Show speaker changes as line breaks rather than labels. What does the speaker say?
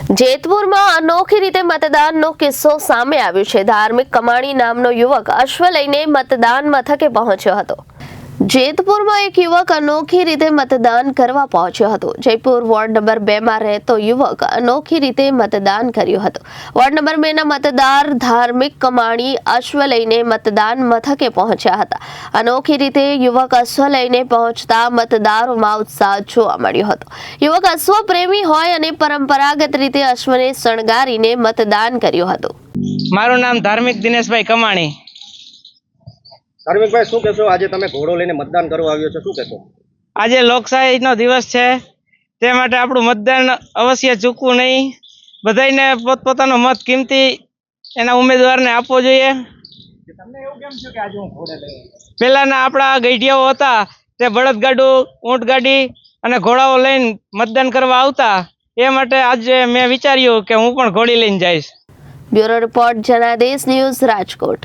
જેતપુરમાં અનોખી રીતે મતદાનનો કિસ્સો સામે આવ્યો છે। ધાર્મિક કમાણી નામનો યુવક અશ્વ લઈને મતદાન મથકે પહોંચ્યો હતો। જેતપુરમાં એક યુવક અનોખી રીતે મતદાન કરવા પહોંચ્યો હતો। જયપુર વોર્ડ નંબર 2 માં રહેતો યુવક અનોખી રીતે મતદાન કર્યું હતું। વોર્ડ નંબર 2 ના મતદાર ધાર્મિક કમાણી અશ્વ લઈને મતદાન મથકે પહોંચ્યા હતા। અનોખી રીતે યુવક અશ્વ લઈને પહોંચતા મતદારોમાં ઉત્સાહ જોવા મળ્યો હતો। યુવક અશ્વ પ્રેમી હોય અને પરંપરાગત રીતે અશ્વને શણગારીને મતદાન કર્યું હતું।
મારું નામ ધાર્મિક દિનેશભાઈ કમાણી।
ધાર્મિકભાઈ, શું કહેશો? આજે તમે ઘોડો લઈને મતદાન કરવા આવ્યો છો, શું કહેશો?
આજે લોકશાહીનો દિવસ છે, તે માટે આપણું મતદાન અવશ્ય ચૂકવું નહીં। બધાને પોતપોતાનો મત કિંમતી એના ઉમેદવારને આપવો જોઈએ। તમને એવું કેમ છે કે આજે હું ઘોડે લઈ? પહેલાના આપણા ગઈઢિયાઓ હતા તે બળદગાડું, ઊંટગાડી અને ઘોડાઓ લઈને મતદાન કરવા આવતા, એ માટે આજે મેં વિચાર્યું કે હું પણ ઘોડી લઈને જઈશ।
Bureau report, Janadesh news, Rajkot.